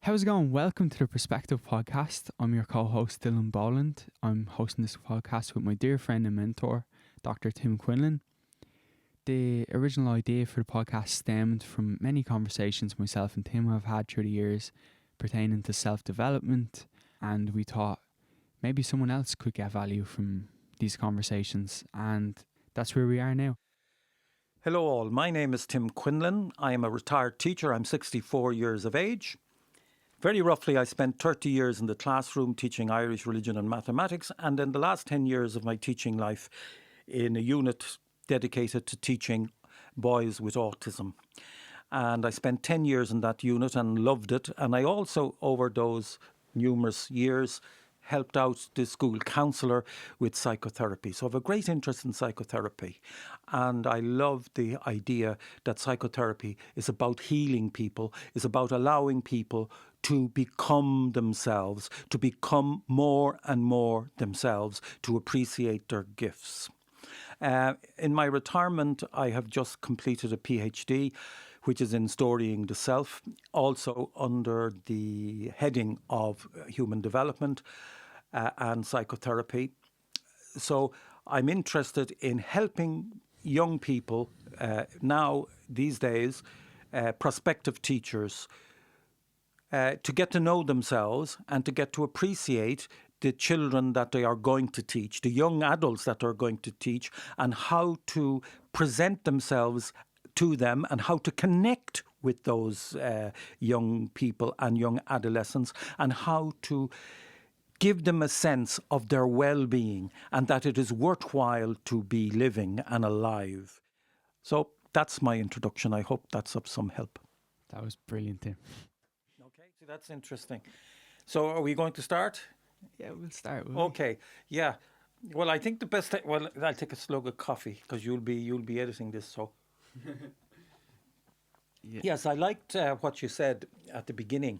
How's it going? Welcome to the Perspective Podcast. I'm your co-host Dylan Boland. I'm hosting this podcast with my dear friend and mentor, Dr. Tim Quinlan. The original idea for the podcast stemmed from many conversations myself and Tim have had through the years pertaining to self-development, and we thought maybe someone else could get value from these conversations, and that's where we are now. Hello all, my name is Tim Quinlan. I am a retired teacher. I'm 64 years of age. Very roughly, I spent 30 years in the classroom teaching Irish religion and mathematics, and then the last 10 years of my teaching life in a unit dedicated to teaching boys with autism. And I spent 10 years in that unit and loved it. And I also, over those numerous years, helped out the school counsellor with psychotherapy. So I have a great interest in psychotherapy. And I love the idea that psychotherapy is about healing people, is about allowing people to become themselves, to become more and more themselves, to appreciate their gifts. In my retirement, I have just completed a PhD, which is in Storying the Self, also under the heading of human development and psychotherapy. So I'm interested in helping young people now, these days, prospective teachers, to get to know themselves and to get to appreciate the children that they are going to teach, the young adults that they're going to teach, and how to present themselves to them and how to connect with those young people and young adolescents, and how to give them a sense of their well-being and that it is worthwhile to be living and alive. So that's my introduction. I hope that's of some help. That was brilliant, Tim. Okay, so that's interesting. So are we going to start? Yeah, we'll start. Okay, yeah. Well, I think the best. Well, I'll take a slug of coffee because you'll be editing this. So Yeah. yes, I liked what you said at the beginning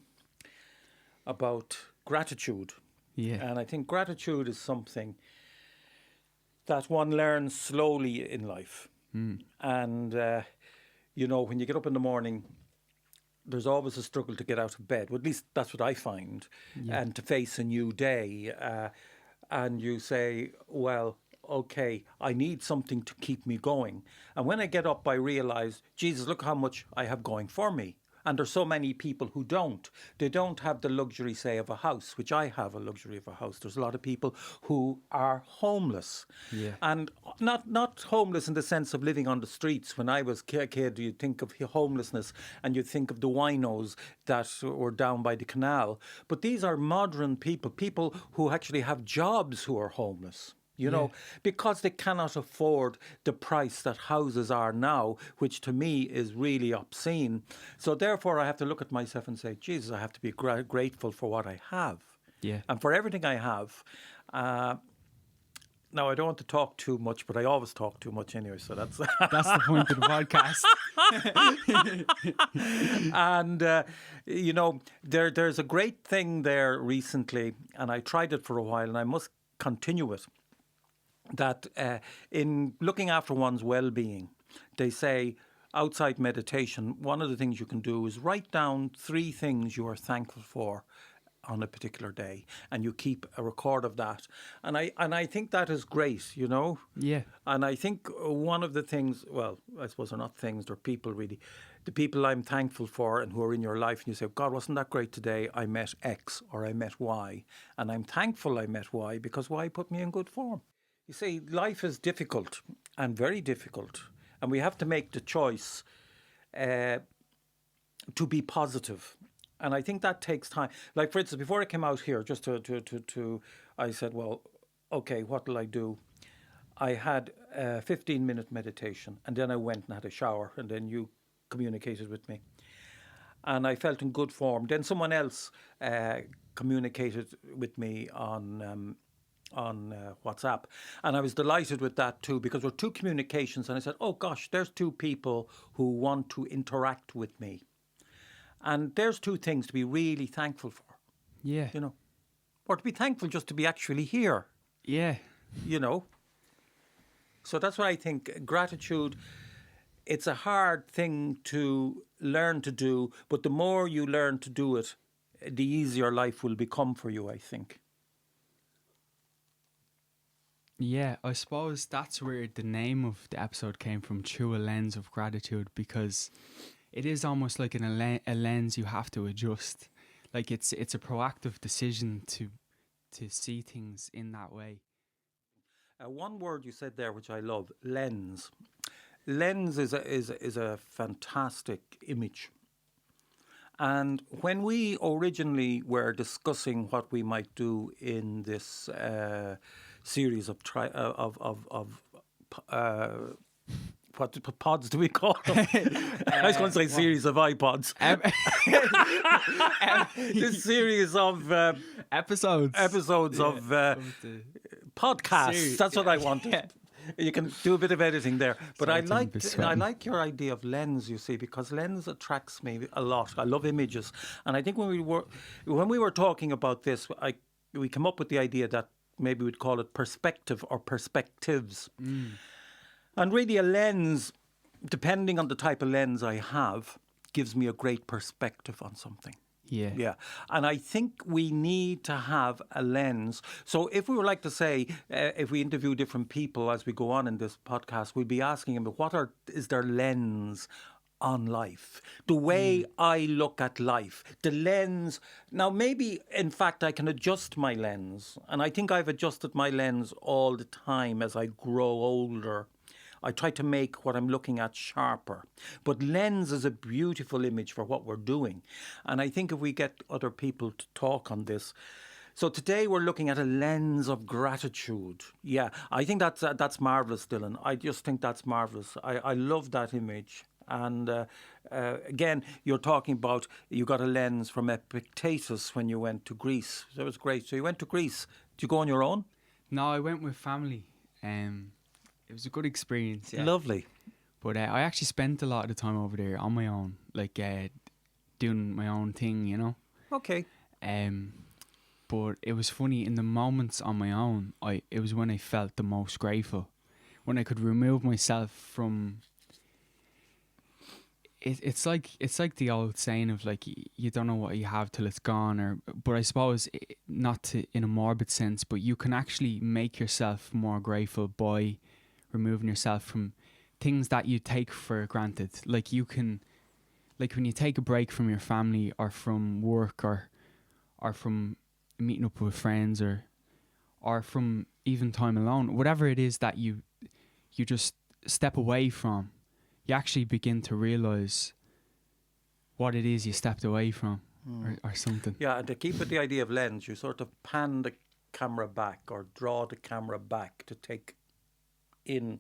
about gratitude. Yeah. And I think gratitude is something that one learns slowly in life. And, when you get up in the morning, there's always a struggle to get out of bed. Well, at least that's what I find. Yeah. And to face a new day. And you say, well, okay, I need something to keep me going. And when I get up, I realise, Jesus, look how much I have going for me. And there's so many people who don't. They don't have the luxury, say, of a house, which I have a luxury of a house. There's a lot of people who are homeless. Yeah. And not homeless in the sense of living on the streets. When I was a kid, you'd think of homelessness and you'd think of the winos that were down by the canal. But these are modern people who actually have jobs who are homeless. Because they cannot afford the price that houses are now, which to me is really obscene. So therefore, I have to look at myself and say, Jesus, I have to be grateful for what I have. Yeah. And for everything I have. Now, I don't want to talk too much, but I always talk too much anyway, so that's... That's the point of the podcast. And, there's a great thing there recently, and I tried it for a while, and I must continue it. That in looking after one's well-being, they say outside meditation, one of the things you can do is write down 3 things you are thankful for on a particular day, and you keep a record of that. And I think that is great, Yeah. And I think one of the things, well, I suppose they're not things, they're people really. The people I'm thankful for and who are in your life, and you say, God, wasn't that great today? I met X or I met Y. And I'm thankful I met Y because Y put me in good form. You see, life is difficult and very difficult, and we have to make the choice to be positive. And I think that takes time. Like, for instance, before I came out here, just I said, well, okay, what will I do? I had a 15-minute meditation, and then I went and had a shower, and then you communicated with me. And I felt in good form. Then someone else communicated with me on WhatsApp. And I was delighted with that too, because there were 2 communications, and I said, oh gosh, there's 2 people who want to interact with me. And there's 2 things to be really thankful for. Yeah. Or to be thankful just to be actually here. Yeah. So that's what I think. Gratitude, it's a hard thing to learn to do, but the more you learn to do it, the easier life will become for you, I think. Yeah, I suppose that's where the name of the episode came from, Through a Lens of Gratitude, because it is almost like a lens you have to adjust. Like it's a proactive decision to see things in that way. One word you said there, which I love, lens. Lens is a fantastic image. And when we originally were discussing what we might do in this series of what pods do we call them? I was going to say series of iPods. This series of episodes of podcasts. Series. That's what I wanted. Yeah. You can do a bit of editing there, but Sorry, I Tim, like been sweating. your idea of lens. You see, because lens attracts me a lot. I love images, and I think when we were talking about this, we come up with the idea that maybe we'd call it perspective or perspectives, and really a lens, depending on the type of lens I have, gives me a great perspective on something. Yeah. Yeah. And I think we need to have a lens. So if we were like to say, if we interview different people as we go on in this podcast, we'd be asking them, is their lens on life? The way I look at life, the lens. Now, maybe, in fact, I can adjust my lens. And I think I've adjusted my lens all the time as I grow older. I try to make what I'm looking at sharper. But lens is a beautiful image for what we're doing. And I think if we get other people to talk on this. So today we're looking at a lens of gratitude. Yeah, I think that's marvellous, Dylan. I just think that's marvellous. I love that image. And again, you're talking about you got a lens from Epictetus when you went to Greece. That was great. So you went to Greece. Did you go on your own? No, I went with family. It was a good experience. Yeah. Lovely. But I actually spent a lot of the time over there on my own, like doing my own thing, you know. Okay. But it was funny, in the moments on my own, it was when I felt the most grateful, when I could remove myself from. It's like the old saying of like you don't know what you have till it's gone, but I suppose not in a morbid sense, but you can actually make yourself more grateful by removing yourself from things that you take for granted. Like you can, like when you take a break from your family or from work or from meeting up with friends or from even time alone, whatever it is that you just step away from, you actually begin to realise what it is you stepped away from or something. Yeah, and to keep with the idea of lens, you sort of pan the camera back or draw the camera back to take in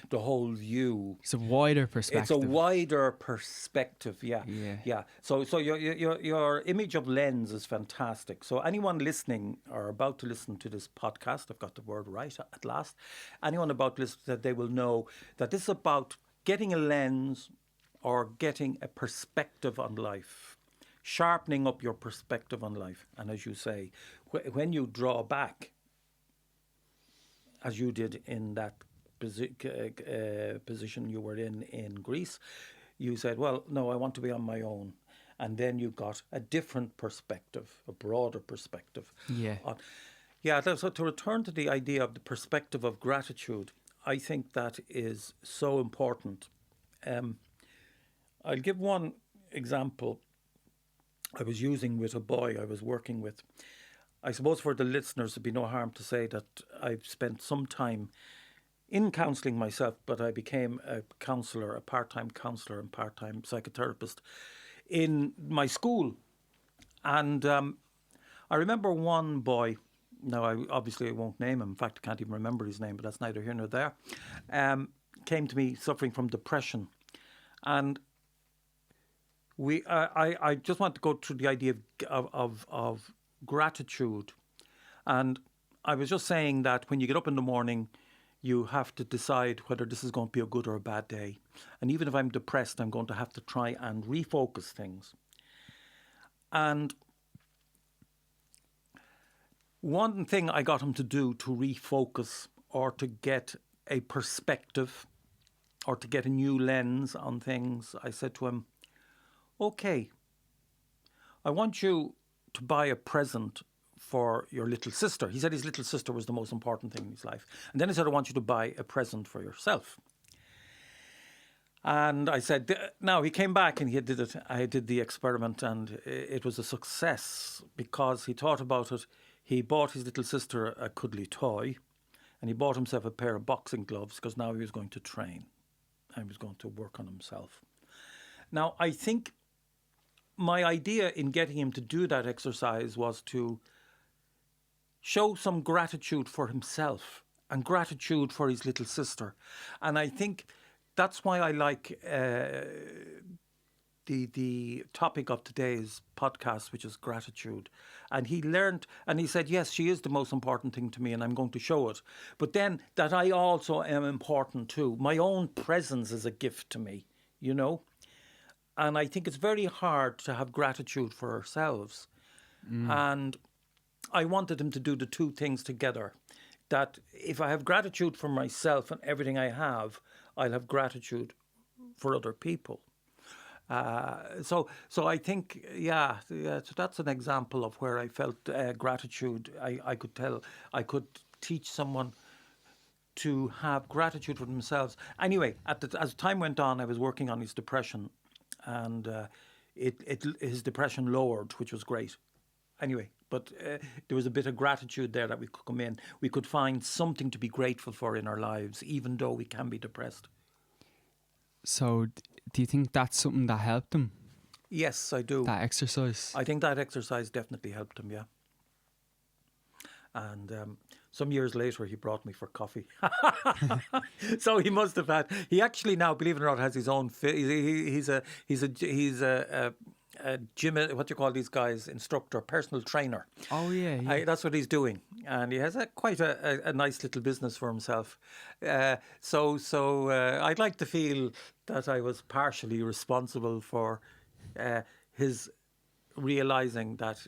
the whole view. It's a wider perspective. It's a wider perspective, yeah. So your image of lens is fantastic. So anyone listening or about to listen to this podcast, I've got the word right at last, anyone about to listen, that they will know that this is about getting a lens or getting a perspective on life, sharpening up your perspective on life. And as you say, when you draw back, as you did in that position you were in Greece, you said, well, no, I want to be on my own. And then you got a different perspective, a broader perspective. So to return to the idea of the perspective of gratitude, I think that is so important. I'll give one example I was using with a boy I was working with. I suppose for the listeners, it'd be no harm to say that I've spent some time in counselling myself, but I became a counsellor, a part-time counsellor and part-time psychotherapist in my school. And I remember one boy, now I won't name him, in fact I can't even remember his name, but that's neither here nor there, came to me suffering from depression. And I just want to go through the idea of gratitude. And I was just saying that when you get up in the morning, you have to decide whether this is going to be a good or a bad day. And even if I'm depressed, I'm going to have to try and refocus things. And one thing I got him to do to refocus or to get a perspective or to get a new lens on things, I said to him, okay, I want you to buy a present for your little sister. He said his little sister was the most important thing in his life. And then he said, I want you to buy a present for yourself. And I said, now he came back and he did it. I did the experiment and it was a success because he thought about it. He bought his little sister a cuddly toy and he bought himself a pair of boxing gloves because now he was going to train and he was going to work on himself. Now, I think my idea in getting him to do that exercise was to show some gratitude for himself and gratitude for his little sister. And I think that's why I like the topic of today's podcast, which is gratitude. And he learned, and he said, yes, she is the most important thing to me and I'm going to show it. But then that I also am important too. My own presence is a gift to me, you know. And I think it's very hard to have gratitude for ourselves. And I wanted him to do the two things together. That if I have gratitude for myself and everything I have, I'll have gratitude for other people. So I think, so that's an example of where I felt gratitude. I could teach someone to have gratitude for themselves. Anyway, as time went on, I was working on his depression, and his depression lowered, which was great. Anyway, but there was a bit of gratitude there that we could come in. We could find something to be grateful for in our lives, even though we can be depressed. So do you think that's something that helped him? Yes, I do. That exercise? I think that exercise definitely helped him, yeah. And some years later, he brought me for coffee. So he must have had. He actually now, believe it or not, has his own. He's a gym. What do you call these guys? Instructor, personal trainer. Oh yeah. That's what he's doing, and he has quite a nice little business for himself. So I'd like to feel that I was partially responsible for his realizing that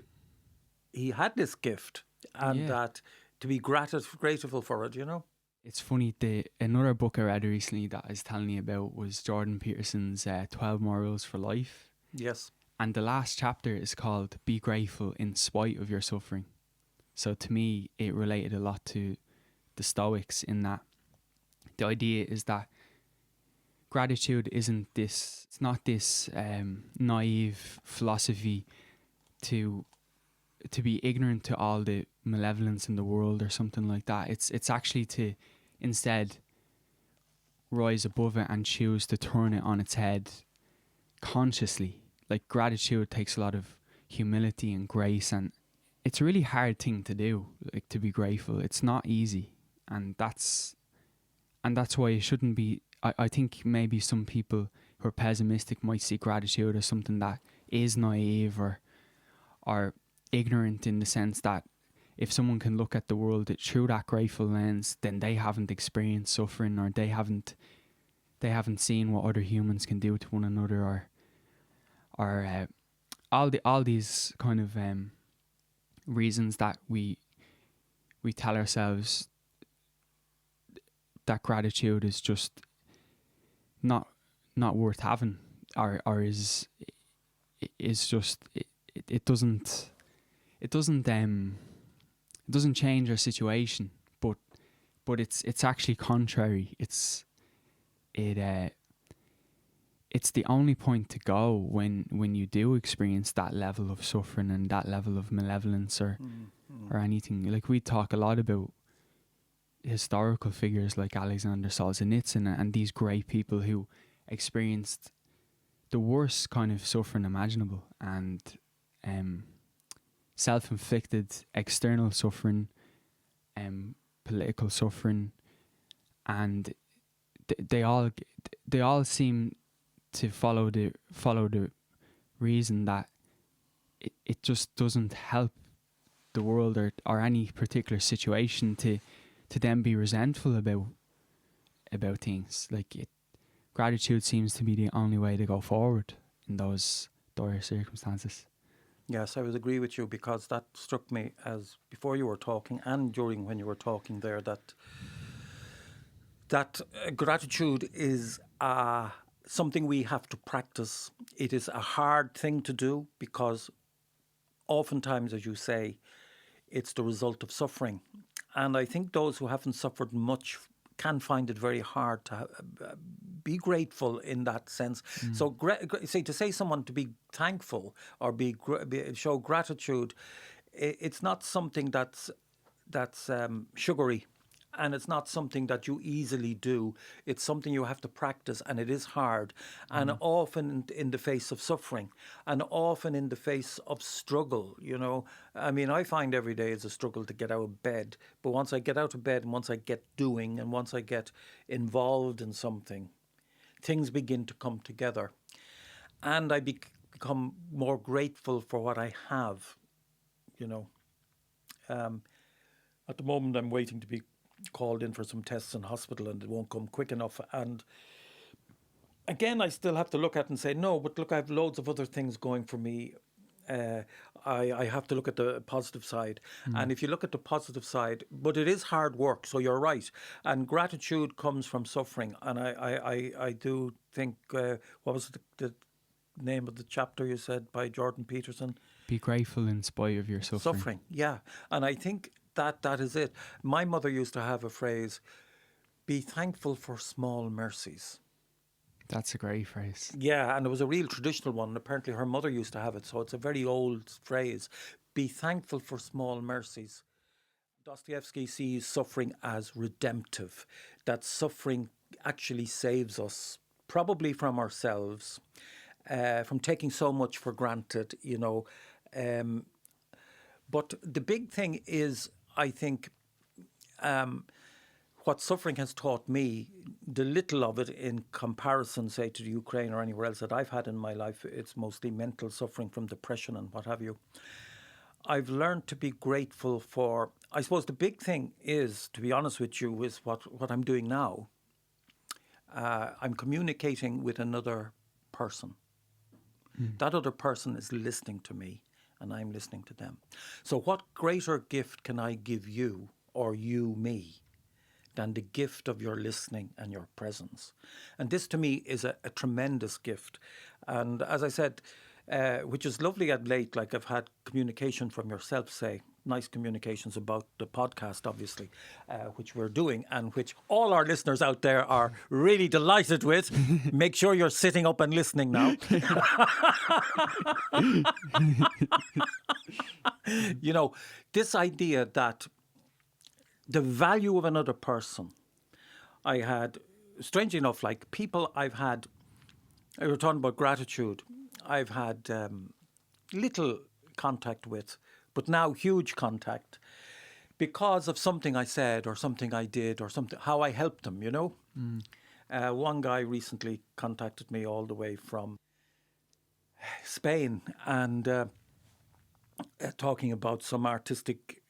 he had this gift and that to be grateful for it, you know. It's funny, another book I read recently that I was telling you about was Jordan Peterson's 12 Morals for Life. Yes. And the last chapter is called Be Grateful in Spite of Your Suffering. So to me, it related a lot to the Stoics in that the idea is that gratitude isn't this, it's not this naive philosophy to be ignorant to all the malevolence in the world or something like that. It's actually to instead rise above it and choose to turn it on its head consciously. Like gratitude takes a lot of humility and grace, and it's a really hard thing to do, like to be grateful. It's not easy, and that's why it shouldn't be. I think maybe some people who are pessimistic might see gratitude as something that is naive or ignorant, in the sense that if someone can look at the world through that grateful lens, then they haven't experienced suffering, or they haven't seen what other humans can do to one another, or all these kind of reasons that we tell ourselves that gratitude is just not worth having, or is just it doesn't change our situation, but it's actually contrary. It's the only point to go when you do experience that level of suffering and that level of malevolence or anything. Like, we talk a lot about historical figures like Alexander Solzhenitsyn and these great people who experienced the worst kind of suffering imaginable, and self-inflicted external suffering, political suffering, and they all seem to follow the reason that it just doesn't help the world or any particular situation to then be resentful about things. Like, gratitude seems to be the only way to go forward in those dire circumstances. Yes, I would agree with you, because that struck me as before you were talking and during when you were talking there that gratitude is something we have to practice. It is a hard thing to do because oftentimes, as you say, it's the result of suffering. And I think those who haven't suffered much can find it very hard to be grateful in that sense. So, to say someone to be thankful or show gratitude, it's not something that's sugary, and it's not something that you easily do. It's something you have to practice, and it is hard, and often in the face of suffering, and often in the face of struggle. I mean, I find every day is a struggle to get out of bed, but once I get out of bed and once I get doing and once I get involved in something, things begin to come together, and I become more grateful for what I have. At the moment, I'm waiting to be called in for some tests in hospital, and it won't come quick enough. And again, I still have to look at and say, no, but look, I have loads of other things going for me. I have to look at the positive side. And if you look at the positive side, but it is hard work, so you're right. And gratitude comes from suffering. And I do think, what was the name of the chapter you said by Jordan Peterson? Be grateful in spite of your suffering. Suffering, yeah. And I think that is it. My mother used to have a phrase, be thankful for small mercies. That's a great phrase. Yeah, and it was a real traditional one. And apparently her mother used to have it, so it's a very old phrase. Be thankful for small mercies. Dostoevsky sees suffering as redemptive, that suffering actually saves us, probably from ourselves, from taking so much for granted, but the big thing is, I think, what suffering has taught me, the little of it in comparison, say, to the Ukraine or anywhere else that I've had in my life, it's mostly mental suffering from depression and what have you. I've learned to be grateful for, I suppose the big thing is, to be honest with you, is what I'm doing now. I'm communicating with another person. That other person is listening to me, and I'm listening to them. So what greater gift can I give you, or you me, than the gift of your listening and your presence? And this to me is a tremendous gift. And as I said, which is lovely at late, like I've had communication from yourself, say, nice communications about the podcast, obviously, which we're doing and which all our listeners out there are really delighted with. Make sure you're sitting up and listening now. This idea that the value of another person, I had, strangely enough, like people I've had, we were talking about gratitude, I've had little contact with, but now huge contact, because of something I said or something I did or something, how I helped them, One guy recently contacted me all the way from Spain and talking about some artistic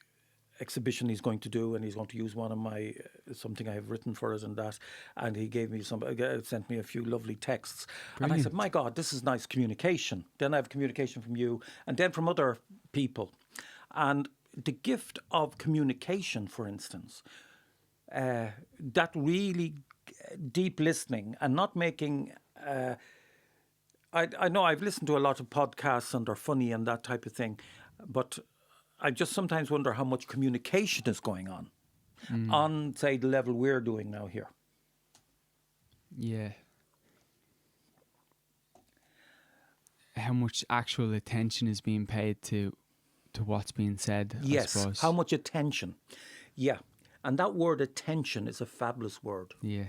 exhibition he's going to do, and he's going to use one of my something I have written for it and that, and he gave me sent me a few lovely texts. Brilliant. And I said, my God, this is nice communication. Then I have communication from you and then from other people. And the gift of communication, for instance, that really deep listening and not making I know I've listened to a lot of podcasts and they're funny and that type of thing, but I just sometimes wonder how much communication is going on, say, the level we're doing now here. Yeah. How much actual attention is being paid to what's being said, yes, I suppose. How much attention. Yeah. And that word attention is a fabulous word. Yeah.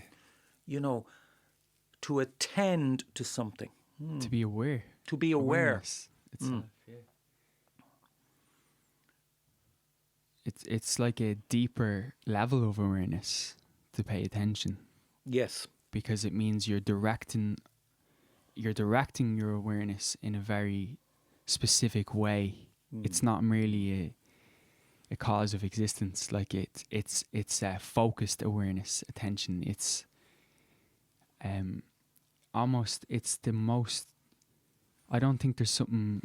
To attend to something. To be aware. To be aware. Awareness itself, yeah. It's like a deeper level of awareness to pay attention. Yes. Because it means you're directing your awareness in a very specific way. It's not merely a cause of existence. Like it's focused awareness, attention. It's almost, it's the most, I don't think there's something,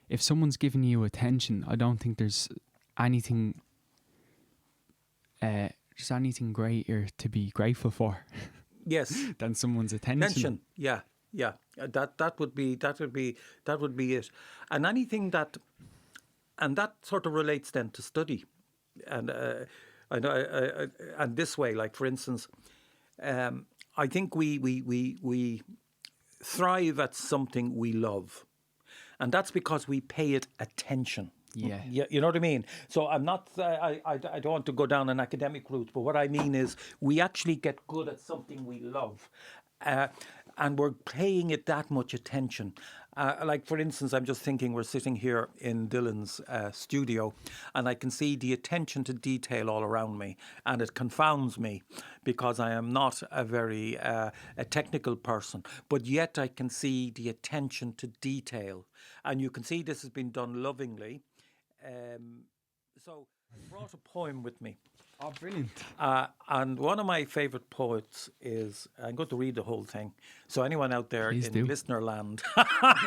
if someone's giving you attention, I don't think there's anything greater to be grateful for. Yes. Than someone's attention. Yeah. yeah. That would be it. And anything that, and that sort of relates then to study, and I know, and this way, like for instance, I think we thrive at something we love, and that's because we pay it attention. Yeah. You know what I mean? So I'm not, I don't want to go down an academic route, but what I mean is we actually get good at something we love. And we're paying it that much attention. Like, for instance, I'm just thinking we're sitting here in Dylan's studio, and I can see the attention to detail all around me, and it confounds me because I am not a very a technical person, but yet I can see the attention to detail. And you can see this has been done lovingly. So I brought a poem with me. Oh, brilliant. And one of my favourite poets is, I'm going to read the whole thing. So anyone out there Please in do. listener land,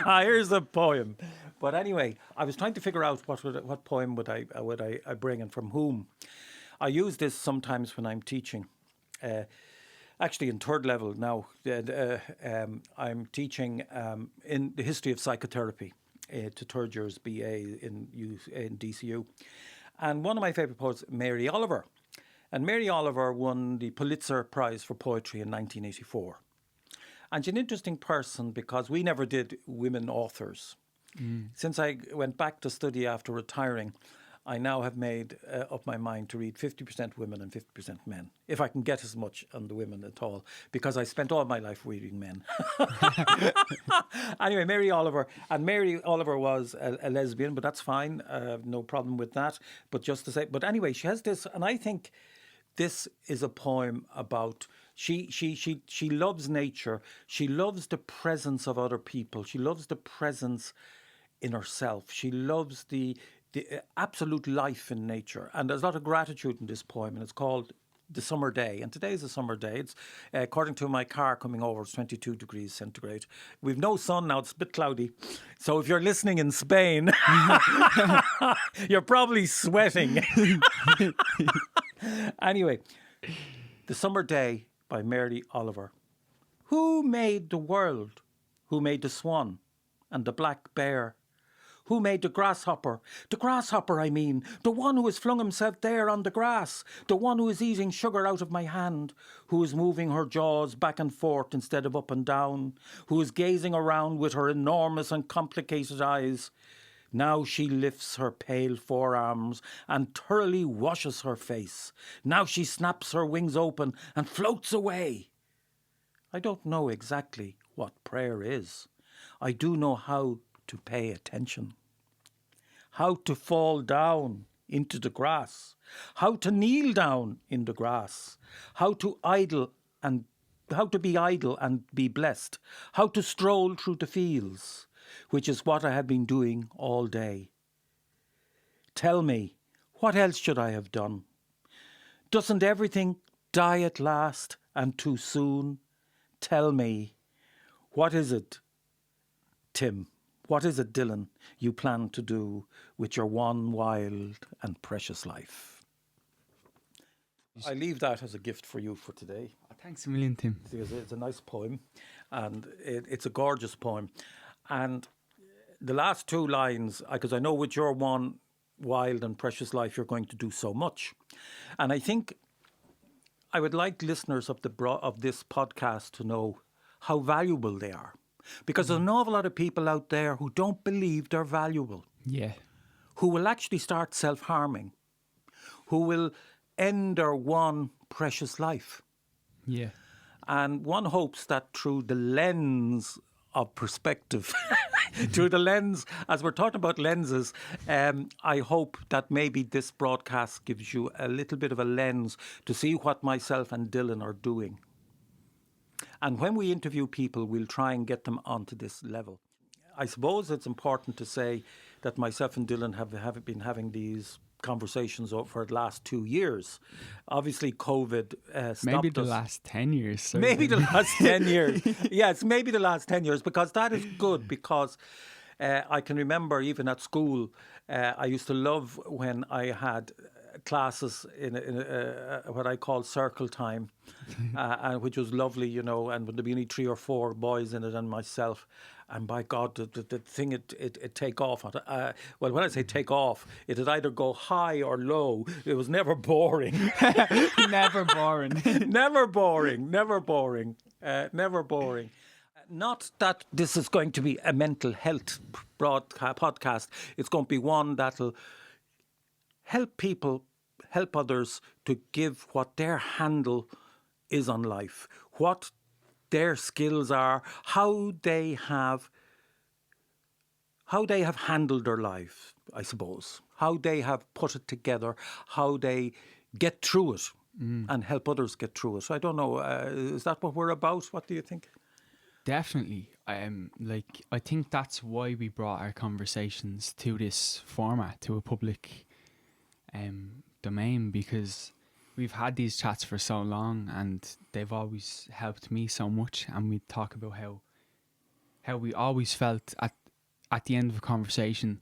here's a poem. But anyway, I was trying to figure out what poem would I bring and from whom. I use this sometimes when I'm teaching. Actually, in third level now, I'm teaching in the history of psychotherapy to third years BA in DCU. And one of my favourite poets, Mary Oliver. And Mary Oliver won the Pulitzer Prize for Poetry in 1984. And she's an interesting person because we never did women authors. Since I went back to study after retiring, I now have made up my mind to read 50% women and 50% men, if I can get as much on the women at all, because I spent all my life reading men. Anyway, Mary Oliver. And Mary Oliver was a lesbian, but that's fine. No problem with that. But just to say, but anyway, she has this, and I think this is a poem about she loves nature. She loves the presence of other people. She loves the presence in herself. She loves the absolute life in nature. And there's a lot of gratitude in this poem, and it's called The Summer Day. And today is a summer day. It's, according to my car coming over, it's 22 degrees centigrade. We've no sun now, it's a bit cloudy. So if you're listening in Spain, you're probably sweating. Anyway, The Summer Day by Mary Oliver. Who made the world? Who made the swan and the black bear? Who made the grasshopper? The grasshopper, I mean. The one who has flung himself there on the grass. The one who is eating sugar out of my hand. Who is moving her jaws back and forth instead of up and down. Who is gazing around with her enormous and complicated eyes. Now she lifts her pale forearms and thoroughly washes her face. Now she snaps her wings open and floats away. I don't know exactly what prayer is. I do know how to pay attention, how to fall down into the grass, how to kneel down in the grass, how to be idle and be blessed, how to stroll through the fields, which is what I have been doing all day. Tell me, what else should I have done? Doesn't everything die at last and too soon? Tell me, what is it, Tim? What is it, Dylan, you plan to do with your one wild and precious life? I leave that as a gift for you for today. Thanks a million, Tim. It's a nice poem, and it's a gorgeous poem. And the last two lines, because I know with your one wild and precious life, you're going to do so much. And I think I would like listeners of this podcast to know how valuable they are. Because there's an awful lot of people out there who don't believe they're valuable. Yeah. Who will actually start self-harming. Who will end their one precious life. Yeah. And one hopes that through the lens of perspective, through the lens, as we're talking about lenses, I hope that maybe this broadcast gives you a little bit of a lens to see what myself and Dylan are doing. And when we interview people, we'll try and get them onto this level. I suppose it's important to say that myself and Dylan have been having these conversations for the last 2 years. Obviously, COVID stopped us. Maybe the last 10 years. So maybe the last 10 years. Yes, maybe the last 10 years, because that is good, because I can remember even at school, I used to love when I had classes in what I call circle time, and which was lovely, you know, and there'd be only 3 or 4 boys in it and myself. And by God, the thing it take off. Well, when I say take off, it'd either go high or low. It was never boring. Never boring. Never boring. Never boring. Never boring. Not that this is going to be a mental health podcast. It's going to be one that'll help people, help others to give what their handle is on life, what their skills are, how they have handled their life, I suppose, how they have put it together, how they get through it and help others get through it. I don't know, is that what we're about? What do you think? Definitely. I think that's why we brought our conversations to this format, to a public domain, because we've had these chats for so long and they've always helped me so much. And we talk about how we always felt at the end of a conversation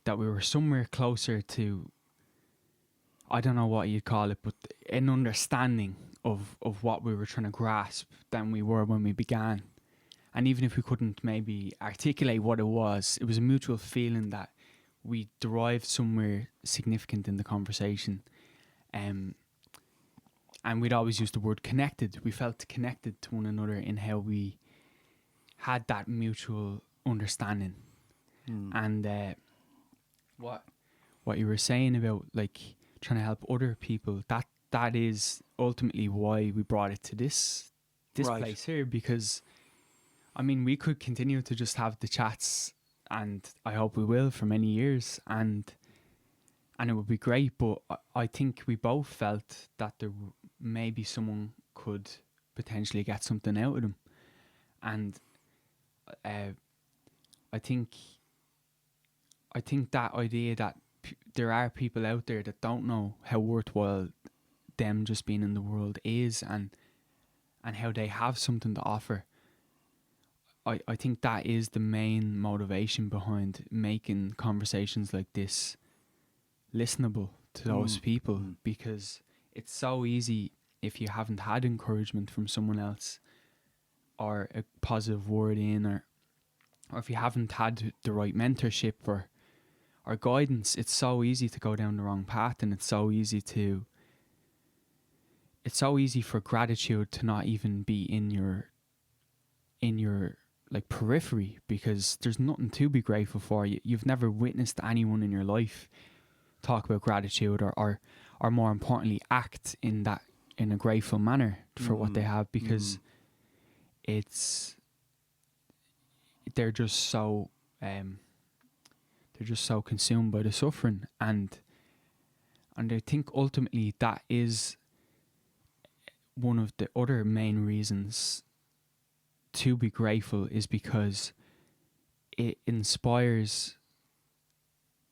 that we were somewhere closer to, I don't know what you'd call it, but an understanding of what we were trying to grasp than we were when we began. And even if we couldn't maybe articulate what it was a mutual feeling that we derived somewhere significant in the conversation. And we'd always use the word connected. We felt connected to one another in how we had that mutual understanding. And what you were saying about like trying to help other people, that is ultimately why we brought it to this Right. place here, because I mean, we could continue to just have the chats, and I hope we will for many years, and it would be great. But I think we both felt that there maybe someone could potentially get something out of them, and I think that idea that there are people out there that don't know how worthwhile them just being in the world is, and how they have something to offer. I think that is the main motivation behind making conversations like this listenable to those people, because it's so easy if you haven't had encouragement from someone else or a positive word in, or if you haven't had the right mentorship or guidance, it's so easy to go down the wrong path, and it's so easy for gratitude to not even be in your like periphery, because there's nothing to be grateful for. You've never witnessed anyone in your life talk about gratitude or more importantly act in a grateful manner for what they have, because they're just so consumed by the suffering, and I think ultimately that is one of the other main reasons to be grateful, is because it inspires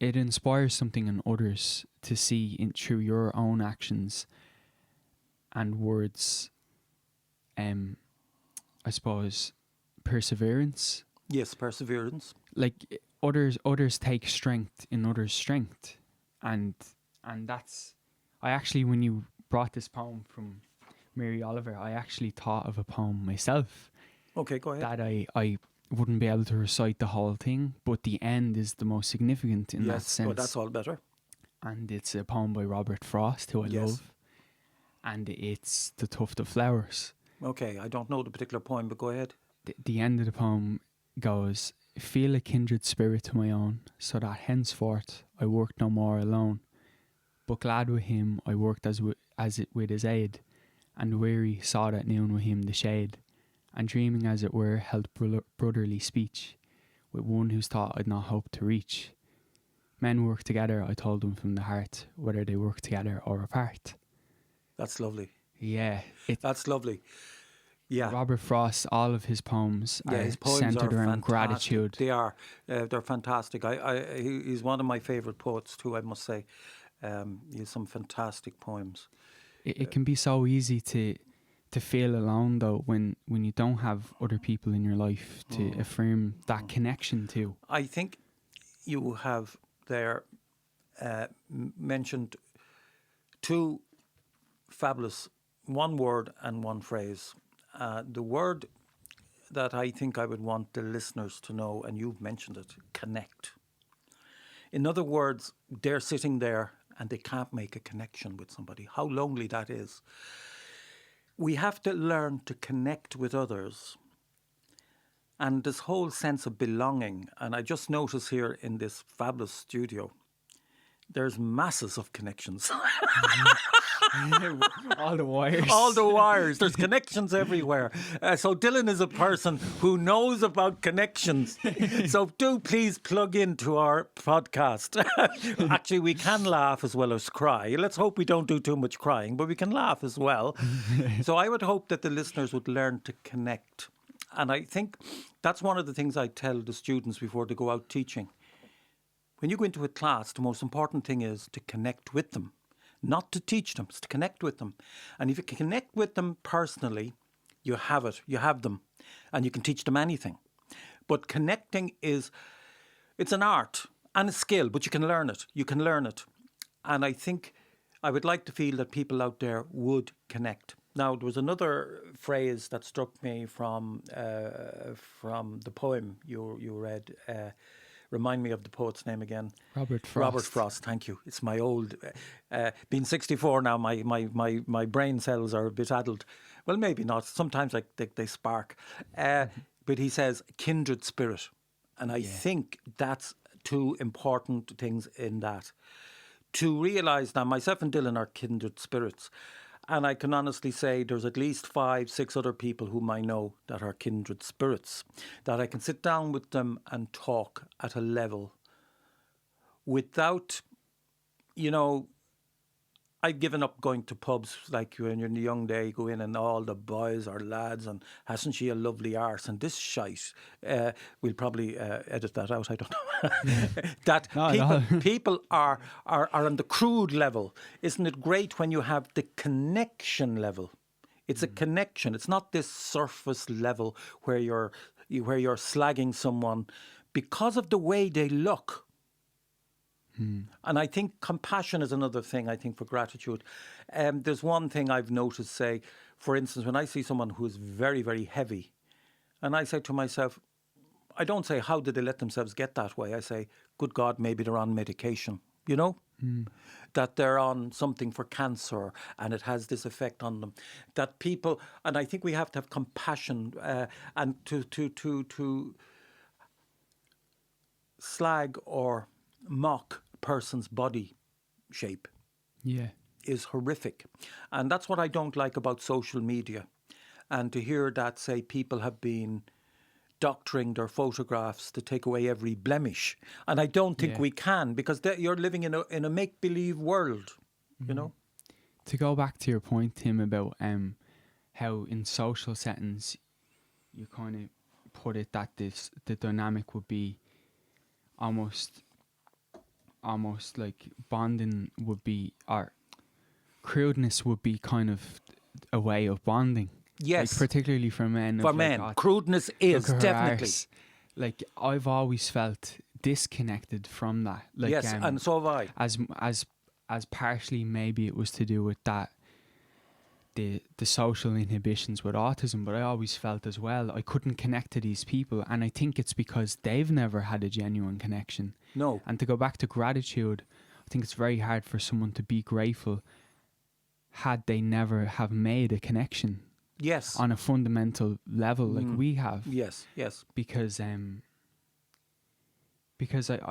something in others to see through your own actions and words. I suppose perseverance. Yes, perseverance. Like others take strength in others' strength, and that's. I actually, when you brought this poem from Mary Oliver, I actually thought of a poem myself. Okay, go ahead. That I wouldn't be able to recite the whole thing, but the end is the most significant in that sense. Well, that's all better. And it's a poem by Robert Frost, who I love. And it's The Tuft of Flowers. Okay, I don't know the particular poem, but go ahead. The end of the poem goes, "Feel a kindred spirit to my own, so that henceforth I worked no more alone. But glad with him I worked as it with his aid, and weary sought at noon with him the shade, and dreaming as it were held brotherly speech with one whose thought I'd not hoped to reach. Men work together, I told them from the heart, whether they work together or apart." That's lovely. Yeah. That's lovely. Yeah. Robert Frost, all of his poems are his poems centered are around fantastic. gratitude. They are. They're fantastic. He's one of my favourite poets too, I must say. He has some fantastic poems. It can be so easy to feel alone, though, when you don't have other people in your life to affirm that connection to. I think you have there mentioned two fabulous, one word and one phrase. The word that I think I would want the listeners to know, and you've mentioned it, connect. In other words, they're sitting there and they can't make a connection with somebody. How lonely that is. We have to learn to connect with others. And this whole sense of belonging, and I just notice here in this fabulous studio, there's masses of connections. All the wires. All the wires. There's connections everywhere. So Dylan is a person who knows about connections. So do please plug into our podcast. Actually, we can laugh as well as cry. Let's hope we don't do too much crying, but we can laugh as well. So I would hope that the listeners would learn to connect. And I think that's one of the things I tell the students before they go out teaching. When you go into a class, the most important thing is to connect with them. Not to teach them, it's to connect with them. And if you can connect with them personally, you have it, you have them. And you can teach them anything. But connecting it's an art and a skill, but you can learn it. You can learn it. And I think I would like to feel that people out there would connect. Now, there was another phrase that struck me from the poem you read. Remind me of the poet's name again. Robert Frost. Robert Frost, thank you. It's my old... being 64 now, my brain cells are a bit addled. Well, maybe not. Sometimes they spark. But he says, kindred spirit. And I think that's two important things in that. To realise that myself and Dylan are kindred spirits. And I can honestly say there's at least 5, 6 other people whom I know that are kindred spirits, that I can sit down with them and talk at a level without, I've given up going to pubs like when you're in the young day, you go in and all the boys are lads and hasn't she a lovely arse and this shite. We'll probably edit that out, I don't know. That people are on the crude level. Isn't it great when you have the connection level? It's a connection. It's not this surface level where you're slagging someone because of the way they look. And I think compassion is another thing, I think, for gratitude. There's one thing I've noticed, say, for instance, when I see someone who is very, very heavy, and I say to myself, I don't say, how did they let themselves get that way? I say, good God, maybe they're on medication, that they're on something for cancer and it has this effect on them. That people, and I think we have to have compassion and to slag or mock a person's body shape is horrific. And that's what I don't like about social media. And to hear that, say, people have been doctoring their photographs to take away every blemish. And I don't think we can, because you're living in a make-believe world, To go back to your point, Tim, about how in social settings you kind of put it that the dynamic would be almost like bonding would be, or crudeness would be kind of a way of bonding. Yes. Like particularly for men. For men, crudeness is definitely. Like I've always felt disconnected from that. Like, yes, and so have I. As partially maybe it was to do with that, the social inhibitions with autism, but I always felt as well I couldn't connect to these people, and I think it's because they've never had a genuine connection. No. And to go back to gratitude, I think it's very hard for someone to be grateful had they never have made a connection. Yes. On a fundamental level, like we have. Yes. Because I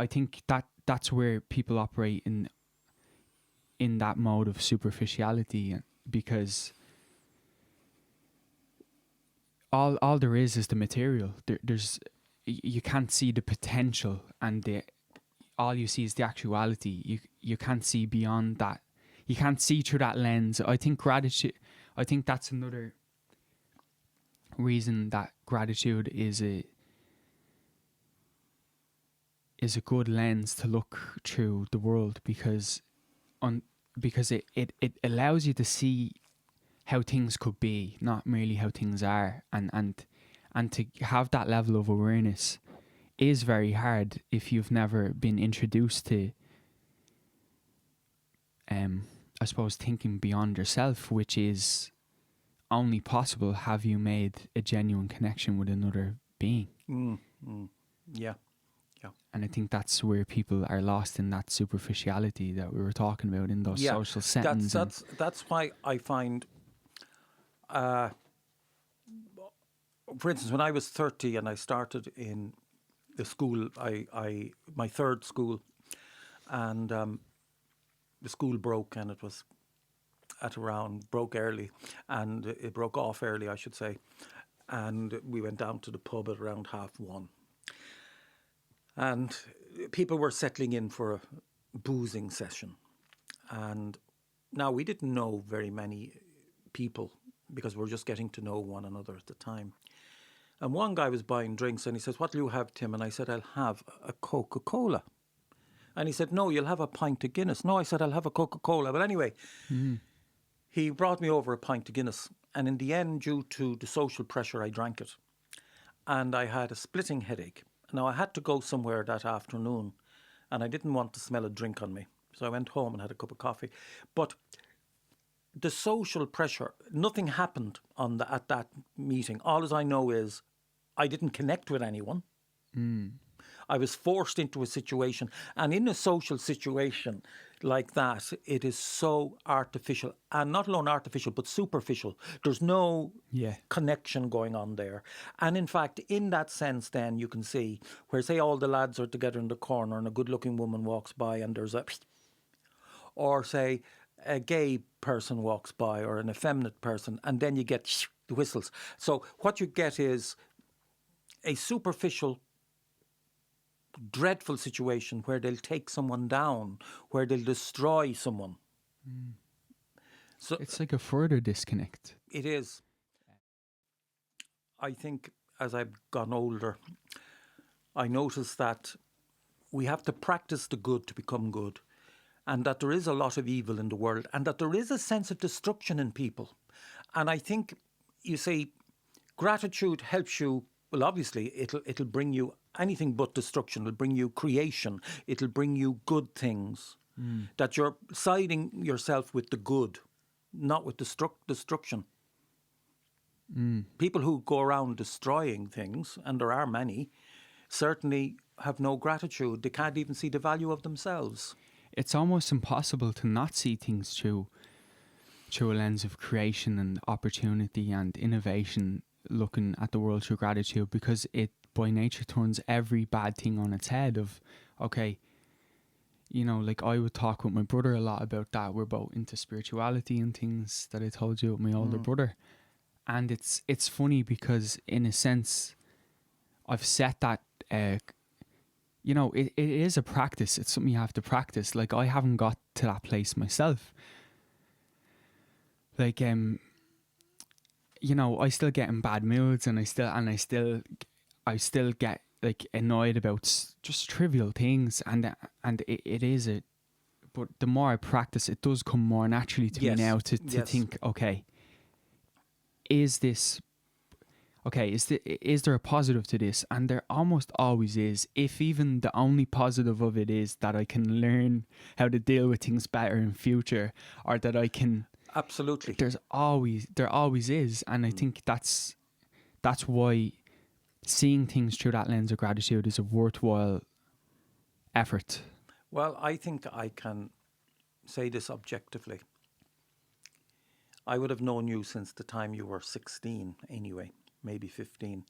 think that's where people operate in that mode of superficiality, because all there is the material. There's you can't see the potential, and all you see is the actuality. You can't see beyond that. You can't see through that lens. I think gratitude. I think that's another reason that gratitude is a good lens to look through the world, because it allows you to see how things could be, not merely how things are, and to have that level of awareness is very hard if you've never been introduced to I suppose, thinking beyond yourself, which is only possible have you made a genuine connection with another being. Yeah. And I think that's where people are lost in that superficiality that we were talking about in those Yeah, social settings. that's why I find, for instance, when I was 30 and I started in the school, my third school, and the school broke, and it was broke early, and it broke off early, I should say, and we went down to the pub at around 1:30, and people were settling in for a boozing session. And now we didn't know very many people because we're just getting to know one another at the time. And one guy was buying drinks and he says, "What do you have, Tim?" And I said, "I'll have a Coca-Cola." And he said, "No, you'll have a pint of Guinness." No, I said, "I'll have a Coca-Cola." But anyway, he brought me over a pint of Guinness. And in the end, due to the social pressure, I drank it. And I had a splitting headache. Now, I had to go somewhere that afternoon and I didn't want to smell a drink on me. So I went home and had a cup of coffee. But the social pressure, nothing happened at that meeting. All as I know is I didn't connect with anyone. I was forced into a situation. And in a social situation like that, it is so artificial. And not alone artificial, but superficial. There's no connection going on there. And in fact, in that sense, then you can see where, say, all the lads are together in the corner and a good-looking woman walks by and there's a... Or, say, a gay person walks by or an effeminate person, and then you get the whistles. So what you get is a superficial, dreadful situation where they'll take someone down, where they'll destroy someone. So it's like a further disconnect. It is. I think as I've gone older, I notice that we have to practice the good to become good, and that there is a lot of evil in the world, and that there is a sense of destruction in people. And I think, you see, gratitude helps you. Well, obviously, it'll bring you anything but destruction. It'll bring you creation. It'll bring you good things. That you're siding yourself with the good, not with destruction. People who go around destroying things, and there are many, certainly have no gratitude. They can't even see the value of themselves. It's almost impossible to not see things through a lens of creation and opportunity and innovation, looking at the world through gratitude, because it by nature turns every bad thing on its head. Of, okay, you know, like I would talk with my brother a lot about that. We're both into spirituality and things that I told you with my older brother. And it's funny because in a sense I've set that you know, it is a practice. It's something you have to practice. Like, I haven't got to that place myself. Like, you know, I still get in bad moods, and I still get like annoyed about just trivial things, and it is a. But the more I practice, it does come more naturally to me now to think, okay, is there a positive to this? And there almost always is, if even the only positive of it is that I can learn how to deal with things better in future, or that I can... Absolutely. There always is. And I think that's why seeing things through that lens of gratitude is a worthwhile effort. Well, I think I can say this objectively. I would have known you since the time you were 16 anyway, maybe 15.